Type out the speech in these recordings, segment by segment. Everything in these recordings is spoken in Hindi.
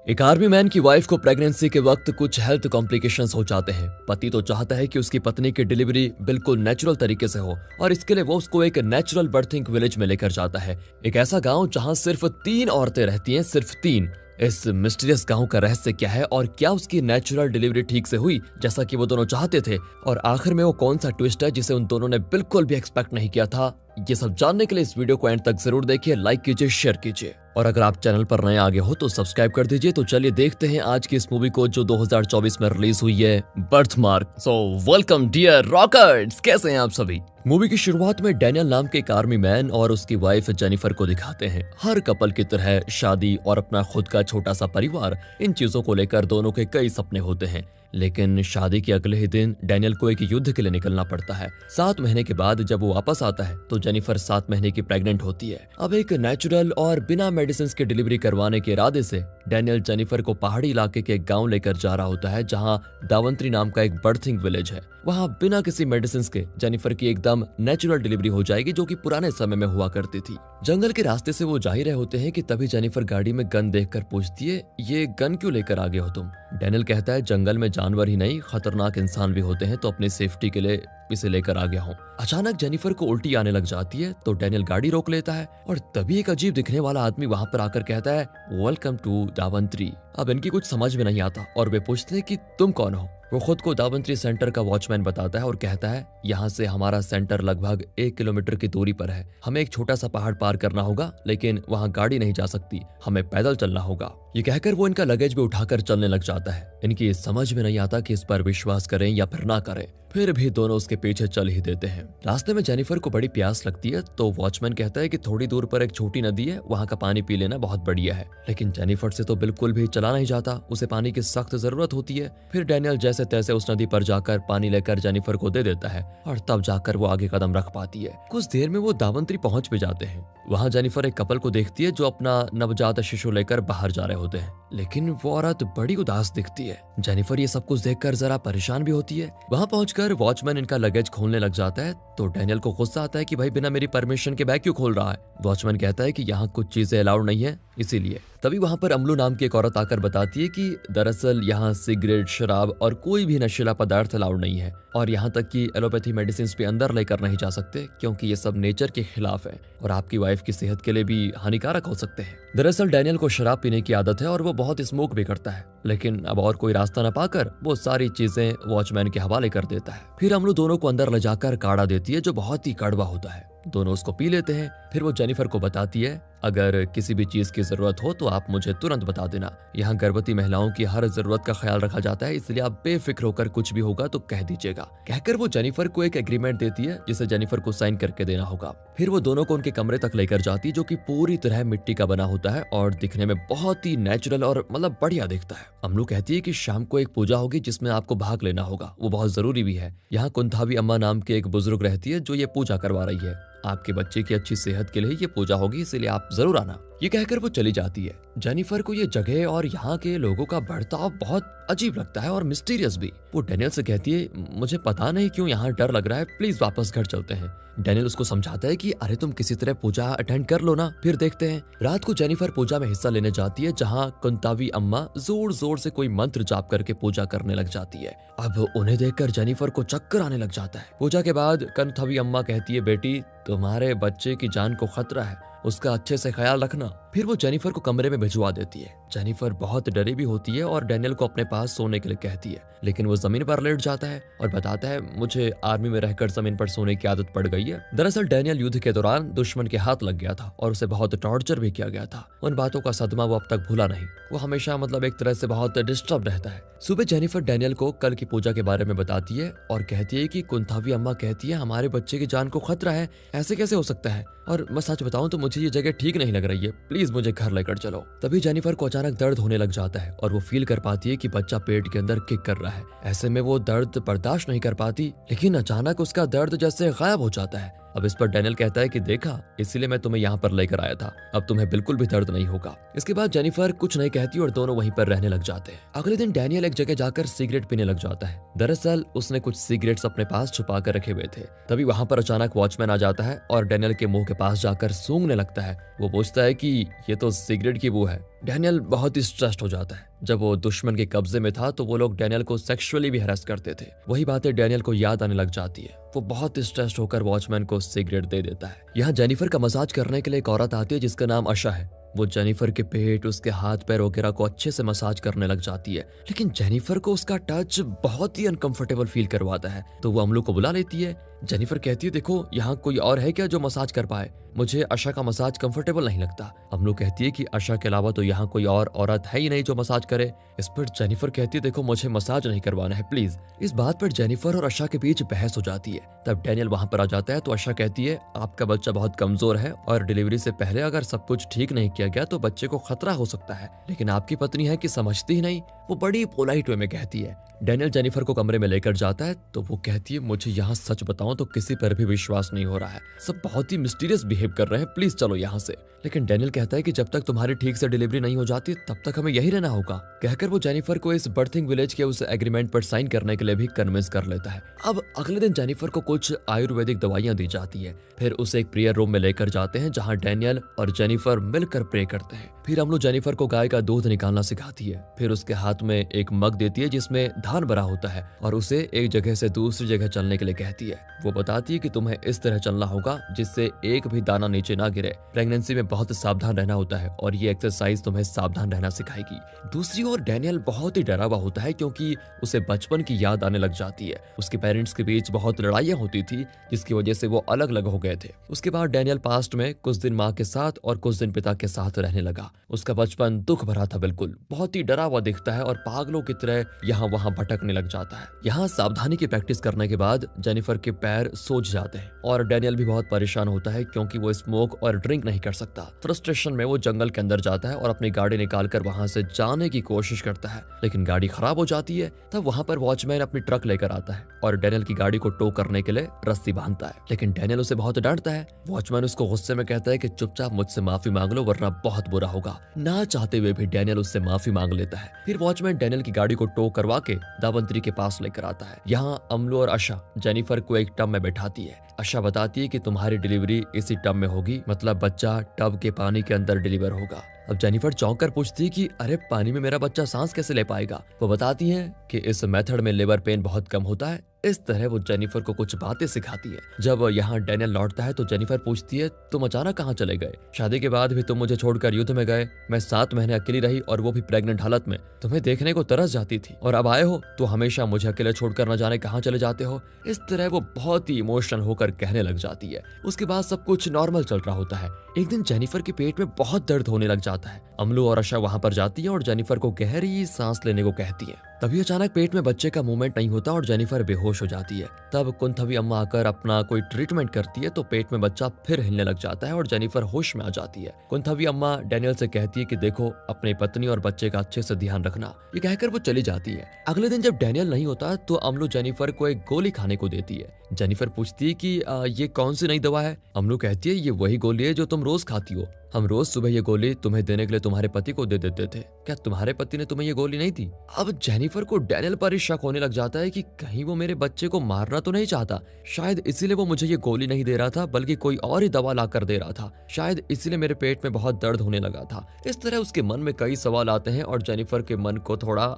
एक आर्मी मैन की वाइफ को प्रेगनेंसी के वक्त कुछ हेल्थ कॉम्प्लिकेशंस हो जाते हैं। पति तो चाहता है कि उसकी पत्नी की डिलीवरी बिल्कुल नेचुरल तरीके से हो और इसके लिए वो उसको एक नेचुरल बर्थिंग विलेज में लेकर जाता है। एक ऐसा गांव जहां सिर्फ 3 औरतें रहती हैं, सिर्फ 3। इस मिस्टीरियस गांव का रहस्य क्या है और क्या उसकी नेचुरल डिलीवरी ठीक से हुई जैसा कि वो दोनों चाहते थे, और आखिर में वो कौन सा ट्विस्ट है जिसे उन दोनों ने बिल्कुल भी एक्सपेक्ट नहीं किया था। ये सब जानने के लिए इस वीडियो को एंड तक जरूर देखिए, लाइक कीजिए, शेयर कीजिए, और अगर आप चैनल पर नए आगे हो तो सब्सक्राइब कर दीजिए। तो चलिए देखते हैं आज की इस मूवी को जो 2024 में रिलीज हुई है, birthmark. So welcome dear rockers, कैसे हैं आप सभी। मूवी की शुरुआत में डैनियल नाम के एक आर्मी मैन और उसकी वाइफ जेनिफर को दिखाते हैं। हर कपल की तरह शादी और अपना खुद का छोटा सा परिवार, इन चीजों को लेकर दोनों के कई सपने होते हैं। लेकिन शादी के अगले ही दिन डैनियल को एक युद्ध के लिए निकलना पड़ता है। 7 महीने के बाद जब वो वापस आता है तो जेनिफर 7 महीने की प्रेग्नेंट होती है। अब एक नेचुरल और बिना मेडिसिन की डिलीवरी करवाने के इरादे से डैनियल जेनिफर को पहाड़ी इलाके के एक गांव लेकर जा रहा होता है जहां दावंत्री नाम का एक बर्थिंग विलेज है। वहां बिना किसी मेडिसिन के जेनिफर की एकदम नेचुरल डिलीवरी हो जाएगी, जो कि पुराने समय में हुआ करती थी। जंगल के रास्ते से वो जा ही रहे होते हैं कि तभी जेनिफर गाड़ी में गन देखकर पूछती है, ये गन क्यों लेकर आगे हो तुम। डैनियल कहता है, जंगल में जानवर ही नहीं खतरनाक इंसान भी होते हैं, तो अपनी सेफ्टी के लिए इसे लेकर आ गया हूँ। अचानक जेनिफर को उल्टी आने लग जाती है तो डैनियल गाड़ी रोक लेता है और तभी एक अजीब दिखने वाला आदमी वहां पर आकर कहता है, वेलकम टू दावंत्री। अब इनकी कुछ समझ में नहीं आता और वे पूछते हैं कि तुम कौन हो। वो खुद को दावंत्री सेंटर का वॉचमैन बताता है और कहता है, यहाँ से हमारा सेंटर लगभग 1 किलोमीटर की दूरी पर है। हमें एक छोटा सा पहाड़ पार करना होगा, लेकिन वहाँ गाड़ी नहीं जा सकती, हमें पैदल चलना होगा। ये कहकर वो इनका लगेज भी उठाकर चलने लग जाता है। इनकी समझ में नहीं आता कि इस पर विश्वास करें या फिर ना करें, फिर भी दोनों उसके पीछे चल ही देते हैं। रास्ते में जेनिफर को बड़ी प्यास लगती है तो वॉचमैन कहता है कि थोड़ी दूर पर एक छोटी नदी है, वहाँ का पानी पी लेना बहुत बढ़िया है। लेकिन जेनिफर से तो बिल्कुल भी चला नहीं जाता, उसे पानी की सख्त जरूरत होती है। फिर डैनियल जैसे तैसे उस नदी पर जाकर पानी लेकर जेनिफर को दे देता है और तब जाकर वो आगे कदम रख पाती है। कुछ देर में वो दावंत्री पहुंच भी जाते हैं। वहां जेनिफर एक कपल को देखती है जो अपना नवजात शिशु लेकर बाहर जा रहे होते हैं, लेकिन वो औरत बड़ी उदास दिखती है। जेनिफर ये सब कुछ देखकर जरा परेशान भी होती है। वहां पहुंचकर वॉचमैन इनका लगेज खोलने लग जाता है तो डैनियल को गुस्सा आता है कि भाई बिना मेरी परमिशन के बैग क्यों खोल रहा है। वॉचमैन कहता है कि यहाँ कुछ चीजें अलाउड नहीं है, इसीलिए। तभी वहां पर अमलू नाम की एक औरत आकर बताती है कि दरअसल यहाँ सिगरेट, शराब और कोई भी नशीला पदार्थ अलाउड नहीं है, और यहाँ तक कि एलोपैथी मेडिसिन भी अंदर लेकर नहीं जा सकते क्योंकि ये सब नेचर के खिलाफ है और आपकी वाइफ की सेहत के लिए भी हानिकारक हो सकते हैं। दरअसल डैनियल को शराब पीने की आदत है और वो बहुत स्मोक भी करता है, लेकिन अब और कोई रास्ता न पाकर वो सारी चीजें वॉचमैन के हवाले कर देता है। फिर अमलू दोनों को अंदर ले जाकर काढ़ा देती है जो बहुत ही कड़वा होता है। दोनों उसको पी लेते हैं। फिर वो जेनिफर को बताती है, अगर किसी भी चीज की जरूरत हो तो आप मुझे तुरंत बता देना। यहाँ गर्भवती महिलाओं की हर जरूरत का ख्याल रखा जाता है, इसलिए आप बेफिक्र होकर कुछ भी होगा तो कह दीजिएगा। कहकर वो जेनिफर को एक एग्रीमेंट देती है जिसे जेनिफर को साइन करके देना होगा। फिर वो दोनों को उनके कमरे तक लेकर जाती है जो कि पूरी तरह मिट्टी का बना होता है और दिखने में बहुत ही नेचुरल और मतलब बढ़िया दिखता है। अमलू कहती है कि शाम को एक पूजा होगी जिसमें आपको भाग लेना होगा, वो बहुत जरूरी भी है। यहाँ कुंथावी अम्मा नाम की एक बुजुर्ग रहती है जो ये पूजा करवा रही है। आपके बच्चे की अच्छी सेहत के लिए ये पूजा होगी, इसलिए आप जरूर आना। ये कहकर वो चली जाती है। जेनिफर को ये जगह और यहाँ के लोगों का बर्ताव बहुत अजीब लगता है और मिस्टीरियस भी। वो डैनियल से कहती है, मुझे पता नहीं क्यों यहाँ डर लग रहा है, प्लीज वापस घर चलते हैं। डैनियल उसको समझाता है कि अरे तुम किसी तरह पूजा अटेंड कर लो ना, फिर देखते हैं। रात को जेनिफर पूजा में हिस्सा लेने जाती है जहाँ कुंतावी अम्मा जोर जोर से कोई मंत्र जाप करके पूजा करने लग जाती है। अब उन्हें देखकर जेनिफर को चक्कर आने लग जाता है। पूजा के बाद कुंतावी अम्मा कहती है, बेटी तुम्हारे बच्चे की जान को खतरा है, उसका अच्छे से ख्याल रखना। फिर वो जेनिफर को कमरे में भिजवा देती है। जेनिफर बहुत डरी भी होती है और डैनियल को अपने पास सोने के लिए कहती है, लेकिन वो जमीन पर लेट जाता है और बताता है, मुझे आर्मी में रहकर जमीन पर सोने की आदत पड़ गई है। दरअसल डैनियल युद्ध के दौरान दुश्मन के हाथ लग गया था और उसे बहुत टॉर्चर भी किया गया था। उन बातों का सदमा वो अब तक भूला नहीं। वो हमेशा मतलब एक तरह से बहुत डिस्टर्ब रहता है। सुबह जेनिफर डैनियल को कल की पूजा के बारे में बताती है और कहती है कि कुंथावी अम्मा कहती है हमारे बच्चे की जान को खतरा है, ऐसे कैसे हो सकता है, और मैं सच बताऊं तो मुझे ये जगह ठीक नहीं लग रही है, प्लीज मुझे घर लेकर चलो। तभी जेनिफर को अचानक दर्द होने लग जाता है और वो फील कर पाती है कि बच्चा पेट के अंदर किक कर रहा है। ऐसे में वो दर्द बर्दाश्त नहीं कर पाती, लेकिन अचानक उसका दर्द जैसे गायब हो जाता है। अब इस पर डैनियल कहता है कि देखा, इसीलिए मैं तुम्हें यहाँ पर लेकर आया था, अब तुम्हें बिल्कुल भी दर्द नहीं होगा। इसके बाद जेनिफर कुछ नहीं कहती और दोनों वहीं पर रहने लग जाते हैं। अगले दिन डैनियल एक जगह जाकर सिगरेट पीने लग जाता है। दरअसल उसने कुछ सिगरेट्स अपने पास छुपा कर रखे हुए थे। तभी वहां पर अचानक वॉचमैन आ जाता है और डैनियल के मुंह के पास जाकर सूंघने लगता है। वो पूछता है कि ये तो सिगरेट की बू है। डैनियल बहुत ही स्ट्रेस्ड हो जाता है। जब वो दुश्मन के कब्जे में था तो वो लोग डैनियल को सेक्सुअली भी हैरेस करते थे। वही बातें डैनियल को याद आने लग जाती है। वो बहुत स्ट्रेस्ड होकर वॉचमैन को सिगरेट दे देता है। यहाँ जेनिफर का मसाज करने के लिए एक औरत आती है जिसका नाम आशा है। वो जेनिफर के पेट, उसके हाथ पैर वगैरह को अच्छे से मसाज करने लग जाती है, लेकिन जेनिफर को उसका टच बहुत ही अनकंफर्टेबल फील करवाता है। तो वो अमलू को बुला लेती है। जेनिफर कहती है, देखो यहाँ कोई और है क्या जो मसाज कर पाए? मुझे आशा का मसाज कंफर्टेबल नहीं लगता। अमलू कहती है कि आशा के अलावा तो यहाँ कोई और औरत है ही नहीं जो मसाज करे। इस पर जेनिफर कहती है, देखो मुझे मसाज नहीं करवाना है प्लीज। इस बात पर जेनिफर और आशा के बीच बहस हो जाती है। तब डैनियल वहां पर आ जाता है तो आशा कहती है, आपका बच्चा बहुत कमजोर है और डिलीवरी से पहले अगर सब कुछ ठीक नहीं किया गया तो बच्चे को खतरा हो सकता है। लेकिन आपकी पत्नी है कि समझती ही नहीं। वो बड़ी पोलाइट वे में कहती है। डैनियल जेनिफर को कमरे में लेकर जाता है तो वो कहती है, मुझे यहाँ सच बताऊं तो किसी पर भी विश्वास नहीं हो रहा है, सब बहुत ही मिस्टीरियस बिहेव कर रहे हैं, प्लीज चलो यहाँ से। लेकिन डैनियल कहता है कि जब तक तुम्हारी ठीक से डिलीवरी नहीं हो जाती तब तक हमें यही रहना होगा। कहकर वो जेनिफर को इस बर्थिंग विलेज के उस एग्रीमेंट पर साइन करने के लिए भी कन्विंस कर लेता है। अब अगले दिन जेनिफर को कुछ आयुर्वेदिक दवाइयां दी जाती है। फिर उसे एक प्रेयर रूम में लेकर जाते हैं जहाँ डैनियल और जेनिफर मिलकर प्रे करते हैं। फिर हम लोग जेनिफर को गाय का दूध निकालना सिखाती है। फिर उसके हाथ में एक मग देती है जिसमें धान भरा होता है और उसे एक जगह से दूसरी जगह चलने के लिए कहती है। वो बताती है कि तुम्हें इस तरह चलना होगा जिससे एक भी दाना नीचे ना गिरे। प्रेगनेंसी में बहुत सावधान रहना होता है और ये एक्सरसाइज तुम्हें सावधान रहना सिखाएगी। दूसरी ओर डैनियल बहुत ही डरा हुआ होता है क्योंकि उसे बचपन की याद आने लग जाती है। उसके पेरेंट्स के बीच बहुत लड़ाइयां होती थी जिसकी वजह से वो अलग अलग हो गए थे। उसके बाद डैनियल पास्ट में कुछ दिन माँ के साथ और कुछ दिन पिता के साथ रहने लगा। उसका बचपन दुख भरा था, बिल्कुल बहुत ही डरा हुआ दिखता है और पागलों की तरह यहाँ वहाँ भटकने लग जाता है। यहाँ सावधानी की प्रैक्टिस करने के बाद जेनिफर के पैर सूज जाते हैं और डैनियल भी बहुत परेशान होता है क्योंकि वो स्मोक और ड्रिंक नहीं कर सकता। फ्रस्ट्रेशन में वो जंगल के अंदर जाता है और अपनी गाड़ी निकालकर वहां से जाने की कोशिश करता है, लेकिन गाड़ी खराब हो जाती है। तब वहां पर वॉचमैन अपनी ट्रक लेकर आता है और डैनियल की गाड़ी को टो करने के लिए रस्सी बांधता है, लेकिन डैनियल उसे बहुत डांटता है। वॉचमैन उसको गुस्से में कहता है कि चुपचाप मुझसे माफी मांग लो वरना बहुत बुरा होगा। ना चाहते हुए भी डैनियल उससे माफी मांग लेता है। फिर वॉचमैन डैनियल की गाड़ी को टो करवा के दावंतरी के पास लेकर आता है। यहाँ अमलू और आशा जेनिफर को एक टब में बैठाती है। आशा बताती है कि तुम्हारी डिलीवरी इसी टब में होगी, मतलब बच्चा टब के पानी के अंदर डिलीवर होगा। अब जेनिफर चौंक कर पूछती है कि अरे पानी में मेरा बच्चा सांस कैसे ले पाएगा। वो बताती है कि इस मेथड में लेबर पेन बहुत कम होता है। इस तरह वो जेनिफर को कुछ बातें सिखाती है। जब यहाँ डैनियल लौटता है तो जेनिफर पूछती है, तुम अचानक कहाँ चले गए? शादी के बाद भी तुम मुझे छोड़कर युद्ध में गए। मैं 7 महीने अकेली रही और वो भी प्रेग्नेंट हालत में। तुम्हें देखने को तरस जाती थी और अब आए हो तो हमेशा मुझे अकेले छोड़कर न जाने कहाँ चले जाते हो। इस तरह वो बहुत ही इमोशनल होकर कहने लग जाती है। उसके बाद सब कुछ नॉर्मल चल रहा होता है। एक दिन जेनिफर के पेट में बहुत दर्द होने लग जाता है। अमलू और आशा वहां पर जाती है और जेनिफर को गहरी सांस लेने को कहती है। तभी अचानक पेट में बच्चे का मूवमेंट नहीं होता और जेनिफर बेहोश हो जाती है। तब कुंथवी अम्मा आकर अपना कोई ट्रीटमेंट करती है तो पेट में बच्चा फिर हिलने लग जाता है और जेनिफर होश में आ जाती है। कुंथवी अम्मा डैनियल से कहती है कि देखो अपनी पत्नी और बच्चे का अच्छे से ध्यान रखना। ये कहकर वो चली जाती है। अगले दिन जब डैनियल नहीं होता तो अमलू जेनिफर को एक गोली खाने को देती है। जेनिफर पूछती है कि ये कौन सी नई दवा है? अमलू कहती है, ये वही गोली है जो तुम रोज खाती हो। हम रोज सुबह ये गोली तुम्हें देने के लिए तुम्हारे पति को दे देते थे। क्या तुम्हारे पति ने तुम्हें ये गोली नहीं दी? अब जेनिफर को डैनियल पर ही शक होने लग जाता है कि कहीं वो मेरे बच्चे को मारना तो नहीं चाहता। शायद इसीलिए वो मुझे ये गोली नहीं दे रहा था बल्कि कोई और ही दवा लाकर दे रहा था। शायद इसीलिए मेरे पेट में बहुत दर्द होने लगा था। इस तरह उसके मन में कई सवाल आते हैं और जेनिफर के मन को थोड़ा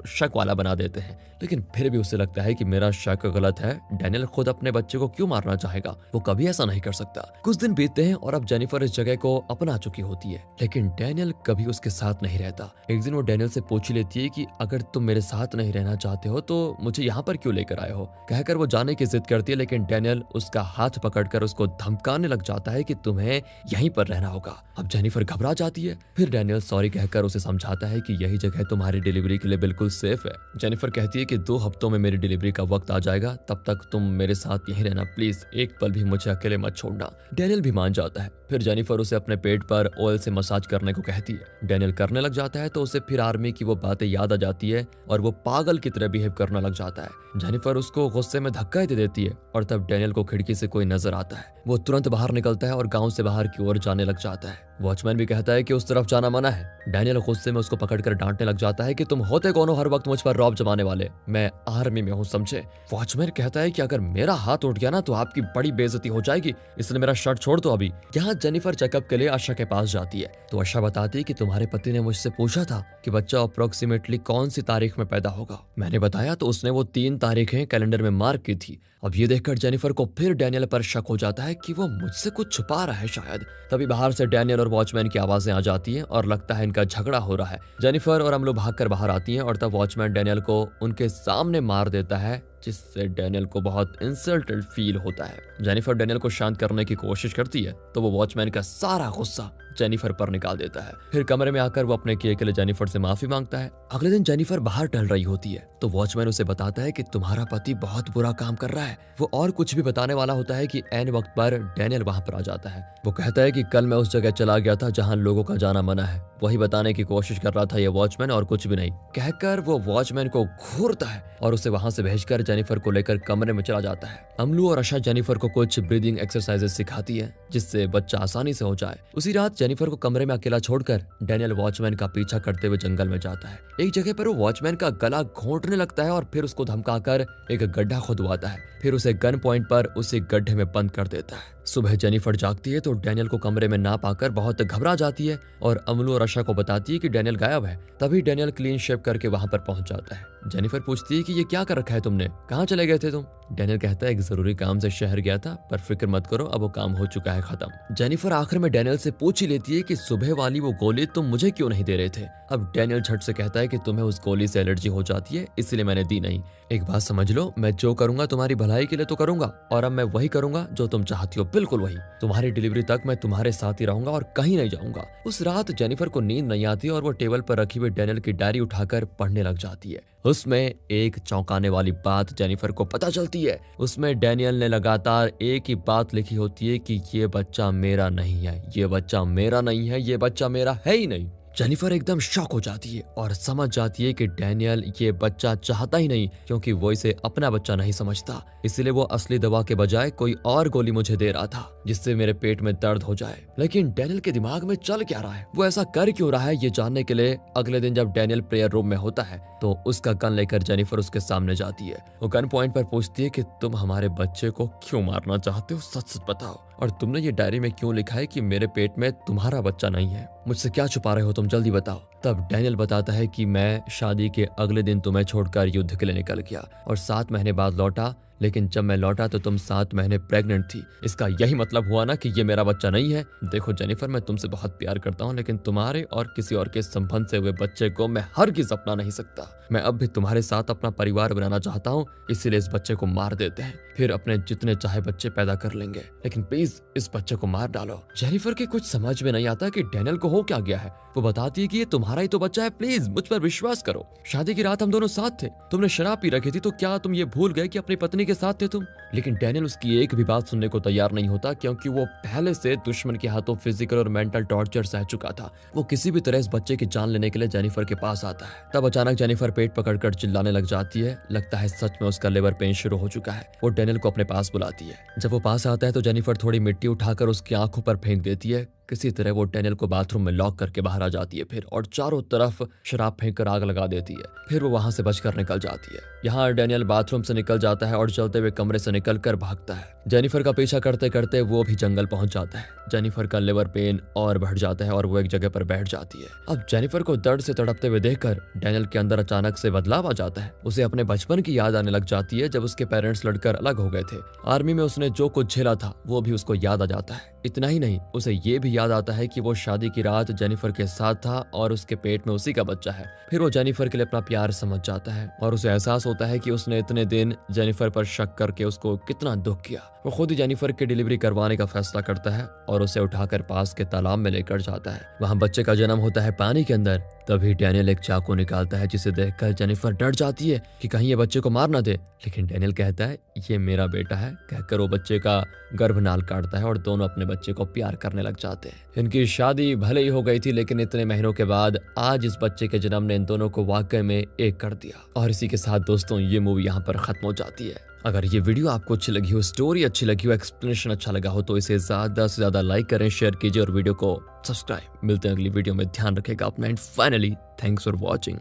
शक वाला बना देते हैं। लेकिन फिर भी उसे लगता है कि मेरा शक गलत है। डैनियल खुद अपने बच्चे को क्यों मारना चाहेगा? वो कभी ऐसा नहीं कर सकता। कुछ दिन बीतते हैं और अब जेनिफर इस जगह को अपना चुकी होती है, लेकिन डैनियल कभी उसके साथ नहीं रहता। एक दिन वो डैनियल से पूछ लेती है कि अगर तुम मेरे साथ नहीं रहना चाहते हो तो मुझे यहाँ पर क्यों लेकर आए हो? कहकर वो जाने की जिद करती है, लेकिन डैनियल उसका हाथ पकड़कर उसको धमकाने लग जाता है कि तुम्हें यहीं पर रहना होगा। अब जेनिफर घबरा जाती है। फिर डैनियल सॉरी कहकर उसे समझाता है कि यही जगह तुम्हारी डिलीवरी के लिए लिए बिल्कुल सेफ है। जेनिफर कहती है कि 2 हफ्तों में मेरी डिलीवरी का वक्त आ जाएगा, तब तक तुम मेरे साथ यहीं रहना प्लीज, एक पल भी मुझे अकेले मत छोड़ना। डैनियल भी मान जाता है। फिर जेनिफर उसे अपने पेट पर ऑयल से मसाज करने को कहती है। डैनियल करने लग जाता है तो उसे फिर आर्मी की वो बातें याद आ जाती है और वो पागल की तरह बिहेव करने लग जाता है। जेनिफर उसको गुस्से में धक्का दे देती है और तब डैनियल को खिड़की से कोई नजर आता है। वो तुरंत बाहर निकलता है और गांव से बाहर की ओर जाने लग जाता है। वॉचमैन भी कहता है कि उस तरफ जाना मना है। डैनियल गुस्से में उसको पकड़कर डांटने लग जाता है कि तुम होते कौन हो हर वक्त मुझ पर रौब जमाने वाले, मैं आर्मी में हूँ समझे। वॉचमैन कहता है कि अगर मेरा हाथ उठ गया ना तो आपकी बड़ी बेइज्जती हो जाएगी, इसलिए मेरा शर्ट छोड़ दो अभी। यहाँ जेनिफर चेकअप के लिए आशा के पास जाती है तो आशा बताती है कि तुम्हारे पति ने मुझसे पूछा था कि बच्चा अप्रोक्सीमेटली कौन सी तारीख में पैदा होगा। मैंने बताया तो उसने वो 3 तारीखें कैलेंडर में मार्क की थी। अब ये देखकर जेनिफर को फिर डैनियल पर शक हो जाता है कि वो मुझसे कुछ छुपा रहा है शायद। तभी बाहर से डैनियल और वॉचमैन की आवाजें आ जाती हैं और लगता है इनका झगड़ा हो रहा है। जेनिफर और अमलो भागकर बाहर आती हैं और तब वॉचमैन डैनियल को उनके सामने मार देता है, जिससे डैनियल को बहुत इंसल्टेड फील होता है। जेनिफर डैनियल को शांत करने की कोशिश करती है तो वो वॉचमैन का सारा गुस्सा जेनिफर पर निकाल देता है। फिर कमरे में आकर वो अपने किए के लिए जेनिफर से माफी मांगता है। अगले दिन जेनिफर बाहर टहल रही होती है तो वॉचमैन उसे बताता है कि तुम्हारा पति बहुत बुरा काम कर रहा है। वो और कुछ भी बताने वाला होता है कि ऐन वक्त पर डैनियल वहां पर आ जाता है। वो कहता है कि कल मैं उस जगह चला गया था जहां लोगों का जाना मना है, वही बताने की कोशिश कर रहा था ये वॉचमैन और कुछ भी नहीं। कहकर वो वॉचमैन को घूरता है और उसे वहां से भेजकर जेनिफर को लेकर कमरे में चला जाता है। अमलू और आशा जेनिफर को कुछ ब्रीदिंग एक्सरसाइजेस सिखाती है जिससे बच्चा आसानी से हो जाए। उसी रात जेनिफर को कमरे में अकेला छोड़कर डैनियल वॉचमैन का पीछा करते हुए जंगल में जाता है। एक जगह पर वो वॉचमैन का गला घोंटने लगता है और फिर उसको धमकाकर एक गड्ढा खुदवाता है। फिर उसे गन पॉइंट पर उसे गड्ढे में बंद कर देता है। सुबह जेनिफर जागती है तो डैनियल को कमरे में ना पाकर बहुत घबरा जाती है और अमलू और आशा को बताती है कि डैनियल गायब है। तभी डैनियल क्लीन शेव करके वहां पर पहुंच जाता है। जेनिफर पूछती है कि ये क्या कर रखा है तुमने, कहाँ चले गए थे तुम। डैनियल कहता है एक जरूरी काम से शहर गया था, पर फिक्र मत करो अब वो काम हो चुका है खत्म। जेनिफर आखिर में डैनियल से पूछ ही लेती है कि सुबह वाली वो गोली तुम मुझे क्यों नहीं दे रहे थे। अब डैनियल झट से कहता है कि तुम्हें उस गोली से एलर्जी हो जाती है इसलिए मैंने दी नहीं। एक बात समझ लो, मैं जो करूंगा तुम्हारी भलाई के लिए तो करूंगा और अब मैं वही करूंगा जो तुम चाहती हो, बिल्कुल वही। तुम्हारी डिलीवरी तक मैं तुम्हारे साथ ही रहूंगा और कहीं नहीं जाऊंगा। उस रात जेनिफर को नींद नहीं आती और वो टेबल पर रखी हुई डैनियल की डायरी उठाकर पढ़ने लग जाती है। उसमें एक चौंकाने वाली बात जेनिफर को पता चलती है। उसमें डैनियल ने लगातार एक ही बात लिखी होती है कि ये बच्चा मेरा नहीं है, ये बच्चा मेरा नहीं है, ये बच्चा मेरा है ही नहीं। जेनिफर एकदम शॉक हो जाती है और समझ जाती है कि डैनियल ये बच्चा चाहता ही नहीं, क्योंकि वो इसे अपना बच्चा नहीं समझता। इसलिए वो असली दवा के बजाय कोई और गोली मुझे दे रहा था जिससे मेरे पेट में दर्द हो जाए। लेकिन डैनियल के दिमाग में चल क्या रहा है, वो ऐसा कर क्यों रहा है, ये जानने के लिए अगले दिन जब डैनियल प्रेयर रूम में होता है तो उसका गन लेकर जेनिफर उसके सामने जाती है। वो गन पॉइंट पर पूछती है कि तुम हमारे बच्चे को क्यों मारना चाहते हो, सच सच बताओ, और तुमने ये डायरी में क्यों लिखा है कि मेरे पेट में तुम्हारा बच्चा नहीं है, मुझसे क्या छुपा रहे हो तुम, जल्दी बताओ। तब डैनियल बताता है कि मैं शादी के अगले दिन तुम्हें छोड़कर युद्ध के लिए निकल गया और 7 महीने बाद लौटा, लेकिन जब मैं लौटा तो तुम 7 महीने प्रेग्नेंट थी। इसका यही मतलब हुआ ना कि ये मेरा बच्चा नहीं है। देखो जेनिफर, मैं तुमसे बहुत प्यार करता हूँ, लेकिन तुम्हारे और किसी और के संबंध से हुए बच्चे को मैं हरगिज़ अपना नहीं सकता। मैं अब भी तुम्हारे साथ अपना परिवार बनाना चाहता हूँ, इसीलिए इस बच्चे को मार देते हैं, फिर अपने जितने चाहे बच्चे पैदा कर लेंगे, लेकिन प्लीज इस बच्चे को मार डालो। जेनिफर के कुछ समझ में नहीं आता कि डैनियल को हो क्या गया है। वो बताती है कि ये तुम्हारा ही तो बच्चा है, प्लीज मुझ पर विश्वास करो। शादी की रात हम दोनों साथ थे, तुमने शराब पी रखी थी, तो क्या तुम ये भूल गए कि अपनी पत्नी के साथ थे तुम। लेकिन डैनियल उसकी एक भी बात सुनने को तैयार नहीं होता, क्योंकि वो पहले से दुश्मन के हाथों फिजिकल और मेंटल टॉर्चर सह चुका था। वो किसी भी तरह इस बच्चे की जान लेने के लिए जेनिफर के पास आता है। तब अचानक जेनिफर पेट पकड़कर चिल्लाने लग जाती है। लगता है सच में उसका लिवर पेन शुरू हो चुका है। वो डैनियल को अपने पास बुलाती है। जब वो पास आता है तो जेनिफर थोड़ी मिट्टी उठाकर उसकी आंखों पर फेंक देती है। किसी तरह वो डैनियल को बाथरूम में लॉक करके बाहर आ जाती है फिर, और चारों तरफ शराब फेंक कर आग लगा देती है। फिर वो वहां से बचकर निकल जाती है। यहाँ डैनियल बाथरूम से निकल जाता है और चलते हुए कमरे से निकलकर भागता है। जेनिफर का पीछा करते करते वो भी जंगल पहुंच जाता है। जेनिफर का लिवर पेन और बढ़ जाता है और वो एक जगह पर बैठ जाती है। अब जेनिफर को दर्द से तड़पते हुए देखकर डैनियल के अंदर अचानक से बदलाव आ जाता है। उसे अपने बचपन की याद आने लग जाती है, जब उसके पेरेंट्स लड़कर अलग हो गए थे। आर्मी में उसने जो कुछ झेला था वो भी उसको याद आ जाता है। इतना ही नहीं, उसे ये भी याद आता है कि वो शादी की रात जेनिफर के साथ था और उसके पेट में उसी का बच्चा है। फिर वो जेनिफर के लिए अपना प्यार समझ जाता है और उसे एहसास होता है कि उसने इतने दिन जेनिफर पर शक करके उसको कितना दुख किया। वो खुद ही जेनिफर की डिलीवरी करवाने का फैसला करता है और उसे उठाकर पास के तालाब में लेकर जाता है। वहाँ बच्चे का जन्म होता है पानी के अंदर, तभी डैनियल एक चाकू निकालता है जिसे देखकर जेनिफर डर जाती है कि कहीं ये बच्चे को मार ना दे, लेकिन डैनियल कहता है ये मेरा बेटा है कहकर वो बच्चे का गर्भनाल काटता है और दोनों अपने बच्चे को प्यार करने लग जाते हैं। इनकी शादी भले ही हो गई थी, लेकिन इतने महीनों के बाद आज इस बच्चे के जन्म ने इन दोनों को वाकई में एक कर दिया। और इसी के साथ दोस्तों ये मूवी यहाँ पर खत्म हो जाती है। अगर ये वीडियो आपको अच्छी लगी हो, स्टोरी अच्छी लगी हो, एक्सप्लेनेशन अच्छा लगा हो तो इसे ज्यादा से ज्यादा लाइक करें, शेयर कीजिए और वीडियो को सब्सक्राइब। मिलते हैं अगली वीडियो में, ध्यान रखेगा अपना and finally thanks for watching.